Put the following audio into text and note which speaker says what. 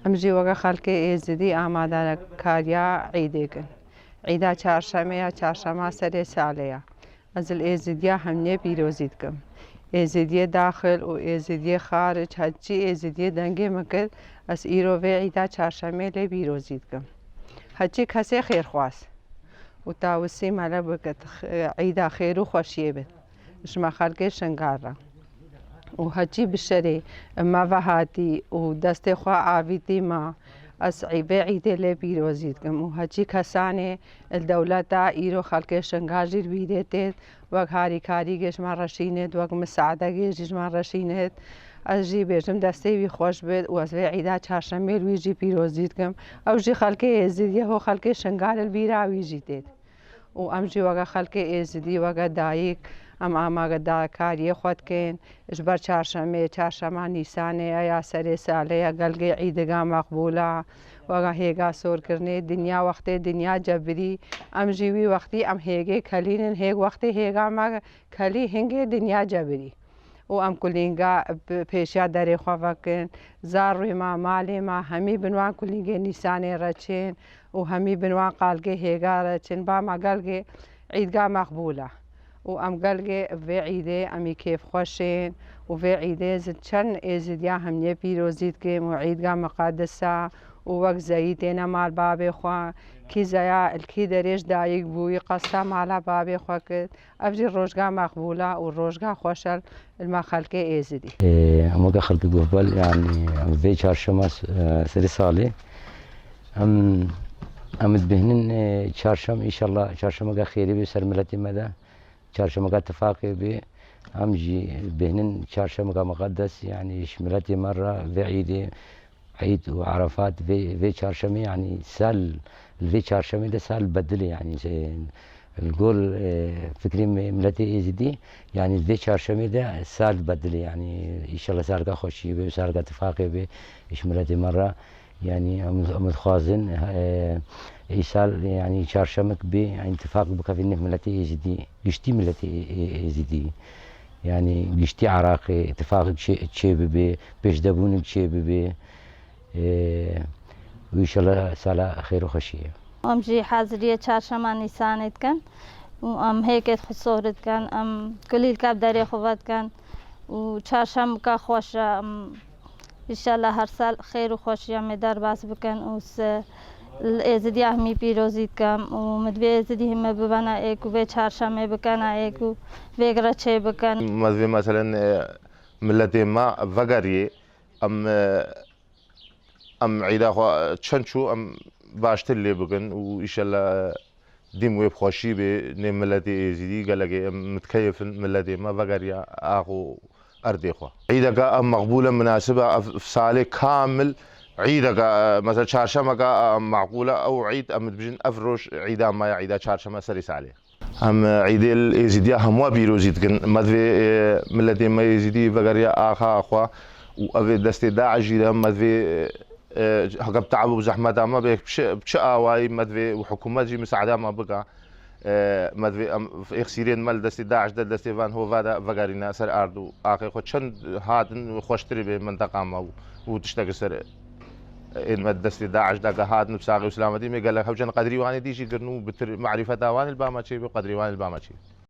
Speaker 1: ئەمژی وەگە خەڵکی ئێزدی ئامادەکاریە عیدێکن. عیدا چهارشەمەیە، چهارشەمە سەرێ ساڵەیە. ئەزل ئێزدیە هەمنێ پیرۆزی دکەم. ئێزدیە داخل و ئێزدیە خارج هەرچی ئێزدیە دەنگێ مەکرد ئەس ئیرۆڤێ عیدا چهارشەمێ لێ پیرۆزی دکەم. هەرچی کەسێ خێرخواست و تاوسی مەلە بکرد عیدا خێر و خۆشیێ بێت. ژمە خەڵکێ شنگارڕە. و هەرچی بشەرێ مەڤە هاتی و دەستێ خوا ئاویتی ما ئەس عیبێ عیدێ لێ پیرۆزی دکەم و هەرچی کەسانێ دەولەتە ئیرۆ خەڵکێ شنگاژیر بیدێتێت وەک هاریکاری گێژمان ڕەشینێت وەک مساعدە گێژیژمان ڕەشینێت ئەژی بێژم دەستێوی خۆش بێت و ئەزێ عیدا چهارشەمێ ویژی پیرۆزی دکەم ئەوژی خەڵکێ ئێزدیە هۆ خەڵکێ شنگارل بیراویژی تێت و ئەمژی وەگە خەڵکێ ئێزدی وەگە دایک ئەم ئاماگەداکاریە خۆتکەین ژ بەر چهارشەمێ چهارشەمە نیسانێ ئەیا سەرێ ساڵەیە گەلگێ عیدگا مەقبولە وەگە هێگا سۆرکردنێ دنیا وەختێ دنیا جەبری ئەم ژیوی وەختی ئەم هێگەی کەلینن هێگ وەختی هێگامە کەلی هنگێ دنیا جەبری و ئەم کولینگا پێشیا دەرێخواڤەکن زار ڕوویما مالێما هەمی بنوان کولینگێ نیسانێ ڕەچێن و هەمی بنوان قالگێ هێگا ڕەچن بامە گەلگێ عیدگا مەقبولە و ئەم گەلگێ vê عیدێ ئەمی کێفخۆشێن و vê عیدێ چەند ئێزدیا هەمنێ پیرۆزی دکەم و عیدگا مەقادسە و وەک زەیی تێنە مال بابێ خوا کی زەیا الکی دەرێژ دایک بووی قەستا مالا بابێ خوا کرد ئەڤژی ڕۆژگا مەقبولە و ڕۆژگا خۆشە لما خەڵکێ ئێزدی.
Speaker 2: ئەمەگە خەڵکی گوڤبەل یعنی vê çarşema serê salê em dibêhnin çarşem îşallah çarşemeka xêrî bê ser miletê me de çarşemeka tifaqê bê em jî bêhnin çarşemeka meqedes yani ji miletê me re vê îdê عيد وعرفات في çarşemê يعني sal في çarşemê de sal bedilê yani القول فكري ملتي ازدي يعني في çarşemê de sal bedilê yani inşallah salga خوشی به salga اتفاقی به ايش ملتي مره يعني متخازن ايسال يعني çarşemek به اتفاق بكفينه ملتي ازدي قشتي ملتي ازدي يعني قشتي عراقي اتفاق شيء به بيش دبون شيء به وإن شاء الله سالا خير وخشية.
Speaker 3: أم جي حاضرية چهارشەمە نیسانت كان وأم هيك خصورت كان أم كل الكاب داري خوات كان وچهارشەمەکە خوشة إن شاء الله هر سال خير وخشية مدار باس بكن وس الإزدي همي بيروزيت كم ومدبي إزدي هم ببنا إيك وبي چهارشەمە بكنا إيك وبيقرأ شيء بكن.
Speaker 4: مدبي مثلا ملتي ما فقري ام عیدا خو چنچو ام باشتر لێ بگەن و ئیشەلە دیم وێ بخۆشی بێ نێ ملەتی ئێزیدی گەلەگەی ئەم متکەیفن ملەتێ مە ڤەگەریا ئاغ و ئەردێخوا عیدەکە ئەم مەقبولە مناسبە ساڵێ کامل عیدەکە مەسەڵەن چهارشەمەکە معقولە ئەو عید ئەم بژین ئەف ڕۆژ عیدا مایە عیدا چهارشەمە سەری ساڵێ ئەم عیدێ ئێزیدیا هەمووە پیرۆزی دکن مەدوێ ملەتێ مە ئێزیدی ڤەگەریا ئاخا ئەخوا و ئەوێ دەستێ داعشی لە مەدوێ هەگەم تعب و زەحمەتا مە بێ بچ ئاوایی مەدوێ و حکوومەتی مساعدا مە بکە مەدوێ ئەم ئێخسیرێن مەل دەستی داعش دە دەستێوان هۆڤادا ڤەگەرینە سەر ئارد و ئاخی خۆ چەند هاتن خۆشتری بێ منتەقامە و تشتێکە سەر ئێمە دەستی داعشداکە هاتن و ساغی و سلامەتی مێگەلە هەوجەن قەدریوانی دیژی گرن و بتر معریفەتاوانی البامەچێ بێ قەدریوانی البامەچێ